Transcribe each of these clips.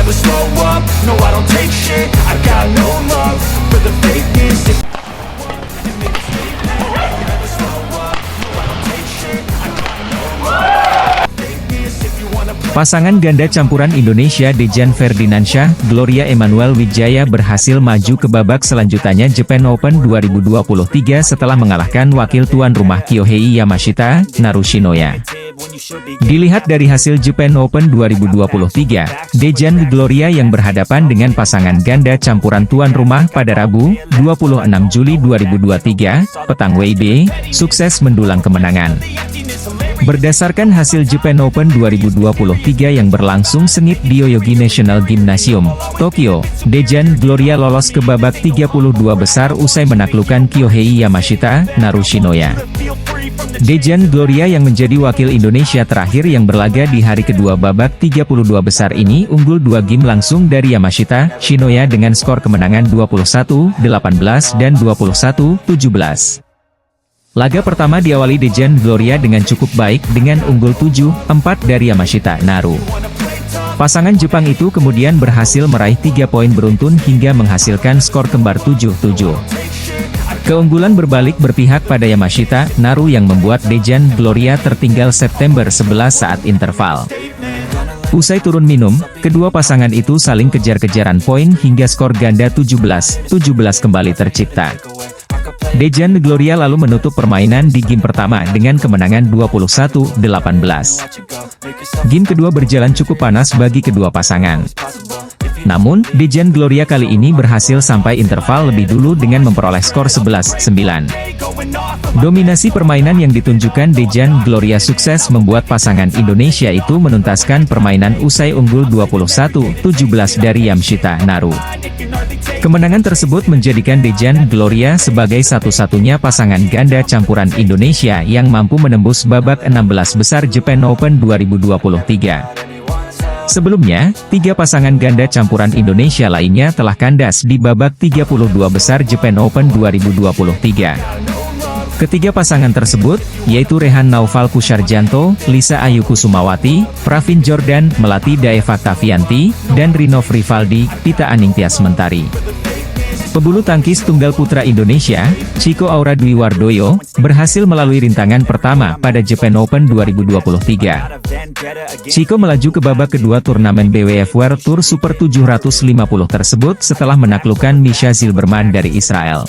never slow up, no I don't take shit, I got no love for the fakeness. Pasangan ganda campuran Indonesia Dejan Ferdinansyah, Gloria Emanuel Wijaya berhasil maju ke babak selanjutnya Japan Open 2023 setelah mengalahkan wakil tuan rumah Kyohei Yamashita, Naru Shinoya. Dilihat dari hasil Japan Open 2023, Dejan Gloria yang berhadapan dengan pasangan ganda campuran tuan rumah pada Rabu, 26 Juli 2023, petang WIB, sukses mendulang kemenangan. Berdasarkan hasil Japan Open 2023 yang berlangsung sengit di Yoyogi National Gymnasium, Tokyo, Dejan Gloria lolos ke babak 32 besar usai menaklukkan Kyohei Yamashita, Naru Shinoya. Dejan Gloria yang menjadi wakil Indonesia terakhir yang berlaga di hari kedua babak 32 besar ini unggul 2 game langsung dari Yamashita, Shinoya dengan skor kemenangan 21-18 dan 21-17. Laga pertama diawali Dejan Gloria dengan cukup baik dengan unggul 7-4 dari Yamashita, Naru. Pasangan Jepang itu kemudian berhasil meraih 3 poin beruntun hingga menghasilkan skor kembar 7-7. Keunggulan berbalik berpihak pada Yamashita, Naru yang membuat Dejan Gloria tertinggal September 11 saat interval. Usai turun minum, kedua pasangan itu saling kejar-kejaran poin hingga skor ganda 17-17 kembali tercipta. Dejan Gloria lalu menutup permainan di game pertama dengan kemenangan 21-18. Game kedua berjalan cukup panas bagi kedua pasangan. Namun, Dejan Gloria kali ini berhasil sampai interval lebih dulu dengan memperoleh skor 11-9. Dominasi permainan yang ditunjukkan Dejan Gloria sukses membuat pasangan Indonesia itu menuntaskan permainan usai unggul 21-17 dari Yamashita, Naru. Kemenangan tersebut menjadikan Dejan Gloria sebagai satu-satunya pasangan ganda campuran Indonesia yang mampu menembus babak 16 besar Japan Open 2023. Sebelumnya, 3 pasangan ganda campuran Indonesia lainnya telah kandas di babak 32 besar Japan Open 2023. Ketiga pasangan tersebut, yaitu Rehan Naufal Kusarjanto, Lisa Ayu Kusumawati, Pravin Jordan, Melati Daevaktavianti, dan Rinov Rivaldi, Pita Aningtyas Mentari. Pebulu tangkis tunggal putra Indonesia, Chico Aura Dwi Wardoyo, berhasil melalui rintangan pertama pada Japan Open 2023. Chico melaju ke babak kedua turnamen BWF World Tour Super 750 tersebut setelah menaklukkan Misha Zilberman dari Israel.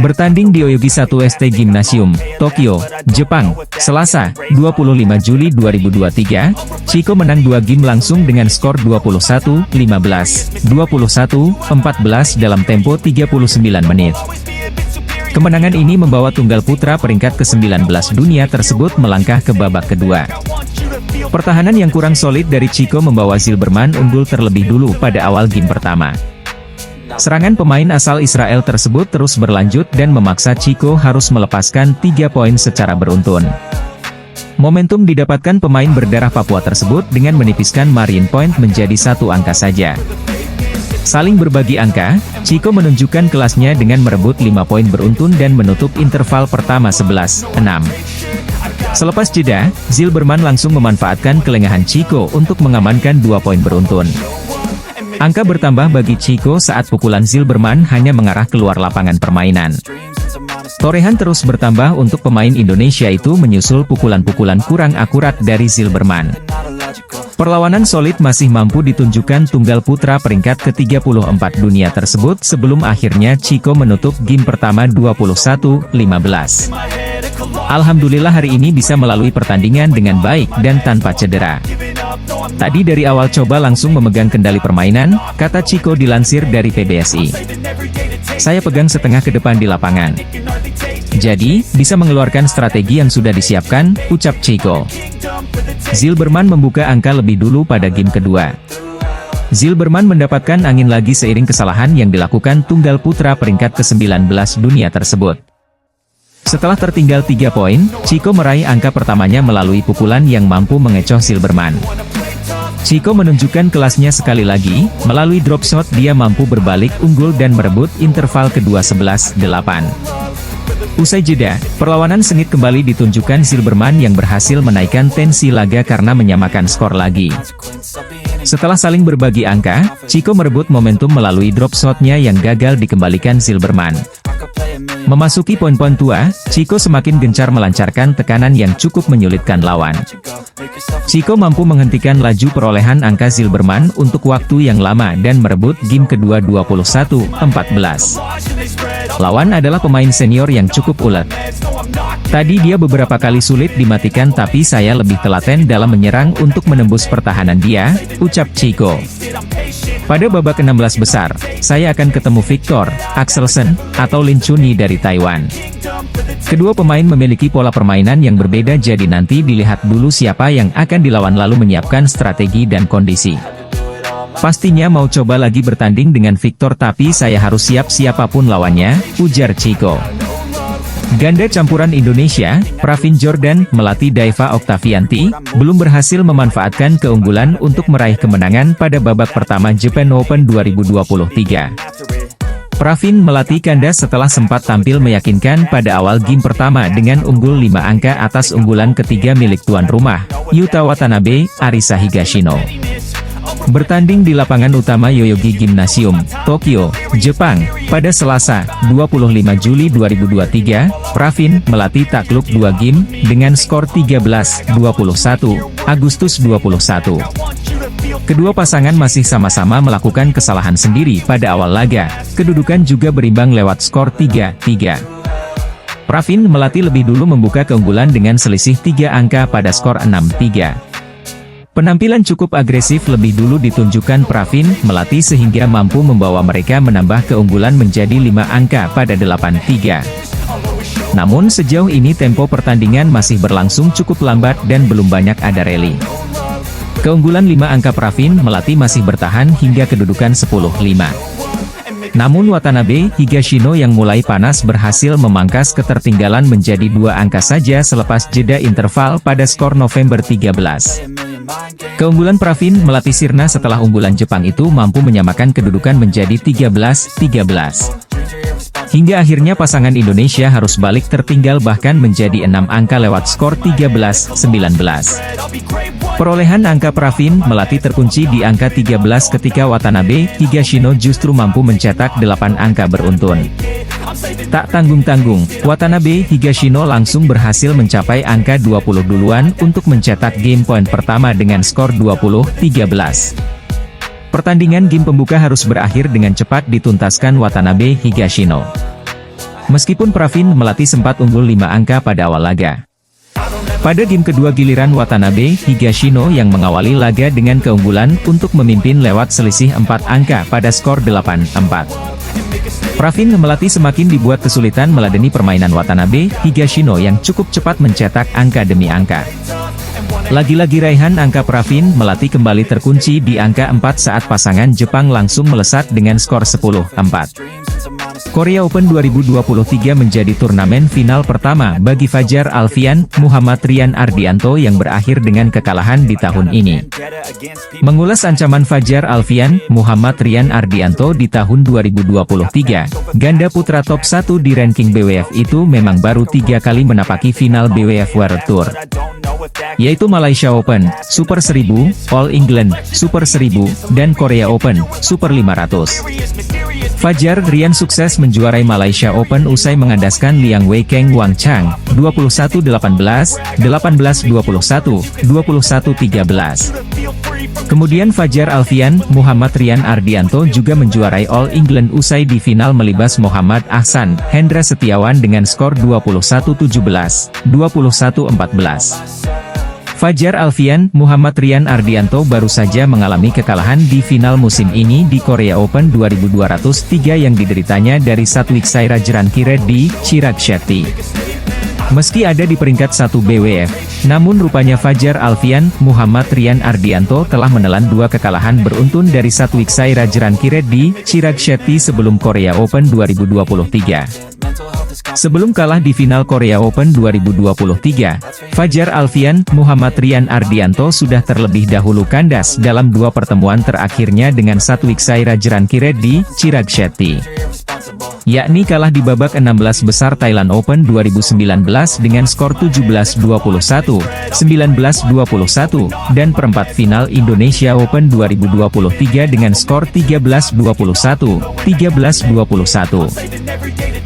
Bertanding di Yoyogi 1 ST Gymnasium, Tokyo, Jepang, Selasa, 25 Juli 2023, Chico menang 2 game langsung dengan skor 21-15, 21-14 dalam tempo 39 menit. Kemenangan ini membawa tunggal putra peringkat ke-19 dunia tersebut melangkah ke babak kedua. Pertahanan yang kurang solid dari Chico membawa Zilberman unggul terlebih dulu pada awal game pertama. Serangan pemain asal Israel tersebut terus berlanjut dan memaksa Chico harus melepaskan 3 poin secara beruntun. Momentum didapatkan pemain berdarah Papua tersebut dengan menipiskan margin point menjadi 1 angka saja. Saling berbagi angka, Chico menunjukkan kelasnya dengan merebut 5 poin beruntun dan menutup interval pertama 11-6. Selepas jeda, Zilberman langsung memanfaatkan kelengahan Chico untuk mengamankan 2 poin beruntun. Angka bertambah bagi Chico saat pukulan Zilberman hanya mengarah keluar lapangan permainan. Torehan terus bertambah untuk pemain Indonesia itu menyusul pukulan-pukulan kurang akurat dari Zilberman. Perlawanan solid masih mampu ditunjukkan tunggal putra peringkat ke-34 dunia tersebut sebelum akhirnya Chico menutup game pertama 21-15. Alhamdulillah hari ini bisa melalui pertandingan dengan baik dan tanpa cedera. Tadi dari awal coba langsung memegang kendali permainan, kata Chico dilansir dari PBSI. Saya pegang setengah ke depan di lapangan. Jadi, bisa mengeluarkan strategi yang sudah disiapkan, ucap Chico. Zilberman membuka angka lebih dulu pada game kedua. Zilberman mendapatkan angin lagi seiring kesalahan yang dilakukan tunggal putra peringkat ke-19 dunia tersebut. Setelah tertinggal 3 poin, Chico meraih angka pertamanya melalui pukulan yang mampu mengecoh Zilberman. Chico menunjukkan kelasnya sekali lagi, melalui drop shot dia mampu berbalik unggul dan merebut interval kedua 11-8. Usai jeda, perlawanan sengit kembali ditunjukkan Zilberman yang berhasil menaikkan tensi laga karena menyamakan skor lagi. Setelah saling berbagi angka, Chico merebut momentum melalui drop shotnya yang gagal dikembalikan Silberman. Memasuki poin-poin tua, Chico semakin gencar melancarkan tekanan yang cukup menyulitkan lawan. Chico mampu menghentikan laju perolehan angka Silberman untuk waktu yang lama dan merebut game kedua 21-14. Lawan adalah pemain senior yang cukup ulet. Tadi dia beberapa kali sulit dimatikan tapi saya lebih telaten dalam menyerang untuk menembus pertahanan dia, ucap Chico. Pada babak 16 besar, saya akan ketemu Victor Axelsen atau Lin Chunyi dari Taiwan. Kedua pemain memiliki pola permainan yang berbeda jadi nanti dilihat dulu siapa yang akan dilawan lalu menyiapkan strategi dan kondisi. Pastinya mau coba lagi bertanding dengan Victor tapi saya harus siap siapapun lawannya, ujar Chico. Ganda campuran Indonesia, Pravin Jordan, melatih Daiva Oktavianti, belum berhasil memanfaatkan keunggulan untuk meraih kemenangan pada babak pertama Japan Open 2023. Pravin melatih kanda setelah sempat tampil meyakinkan pada awal game pertama dengan unggul 5 angka atas unggulan ketiga milik tuan rumah, Yuta Watanabe, Arisa Higashino. Bertanding di lapangan utama Yoyogi Gymnasium, Tokyo, Jepang, pada Selasa, 25 Juli 2023, Pravin melatih takluk 2 game, dengan skor 13-21, Agustus 21. Kedua pasangan masih sama-sama melakukan kesalahan sendiri pada awal laga, kedudukan juga berimbang lewat skor 3-3. Pravin melatih lebih dulu membuka keunggulan dengan selisih 3 angka pada skor 6-3. Penampilan cukup agresif lebih dulu ditunjukkan Pravin melatih sehingga mampu membawa mereka menambah keunggulan menjadi 5 angka pada 8-3. Namun sejauh ini tempo pertandingan masih berlangsung cukup lambat dan belum banyak ada rally. Keunggulan 5 angka Pravin melatih masih bertahan hingga kedudukan 10-5. Namun Watanabe, Higashino yang mulai panas berhasil memangkas ketertinggalan menjadi 2 angka saja selepas jeda interval pada skor November 13. Keunggulan Pravin melatih sirna setelah unggulan Jepang itu mampu menyamakan kedudukan menjadi 13-13. Hingga akhirnya pasangan Indonesia harus balik tertinggal bahkan menjadi 6 angka lewat skor 13-19. Perolehan angka Pravin melatih terkunci di angka 13 ketika Watanabe, Higashino justru mampu mencetak 8 angka beruntun. Tak tanggung-tanggung, Watanabe, Higashino langsung berhasil mencapai angka 20 duluan untuk mencetak game point pertama dengan skor 20-13. Pertandingan game pembuka harus berakhir dengan cepat dituntaskan Watanabe, Higashino. Meskipun Pravin melatih sempat unggul 5 angka pada awal laga. Pada game kedua giliran Watanabe, Higashino yang mengawali laga dengan keunggulan untuk memimpin lewat selisih 4 angka pada skor 8-4. Pravin melatih semakin dibuat kesulitan meladeni permainan Watanabe, Higashino yang cukup cepat mencetak angka demi angka. Lagi-lagi raihan angka Pravin melatih kembali terkunci di angka 4 saat pasangan Jepang langsung melesat dengan skor 10-4. Korea Open 2023 menjadi turnamen final pertama bagi Fajar Alfian, Muhammad Rian Ardianto yang berakhir dengan kekalahan di tahun ini. Mengulas ancaman Fajar Alfian, Muhammad Rian Ardianto di tahun 2023, ganda putra top 1 di ranking BWF itu memang baru 3 kali menapaki final BWF World Tour, yaitu Malaysia Open, Super 1000, All England, Super 1000, dan Korea Open, Super 500. Fajar Rian sukses menjuarai Malaysia Open usai mengandaskan Liang Weikeng Wang Chang, 21-18, 18-21, 21-13. Kemudian Fajar Alfian, Muhammad Rian Ardianto juga menjuarai All England usai di final melibas Muhammad Ahsan, Hendra Setiawan dengan skor 21-17, 21-14. Fajar Alfian, Muhammad Rian Ardianto baru saja mengalami kekalahan di final musim ini di Korea Open 2203 yang dideritanya dari Satwik Sairajrankiredi, Chirag Shetty. Meski ada di peringkat 1 BWF, namun rupanya Fajar Alfian, Muhammad Rian Ardianto telah menelan 2 kekalahan beruntun dari Satwik Sairajrankiredi, Chirag Shetty sebelum Korea Open 2023. Sebelum kalah di final Korea Open 2023, Fajar Alfian, Muhammad Rian Ardianto sudah terlebih dahulu kandas dalam 2 pertemuan terakhirnya dengan Satwik Sairajrankiredi, Chirag Shetty. yakni kalah di babak 16 besar Thailand Open 2019 dengan skor 17-21, 19-21, dan perempat final Indonesia Open 2023 dengan skor 13-21, 13-21.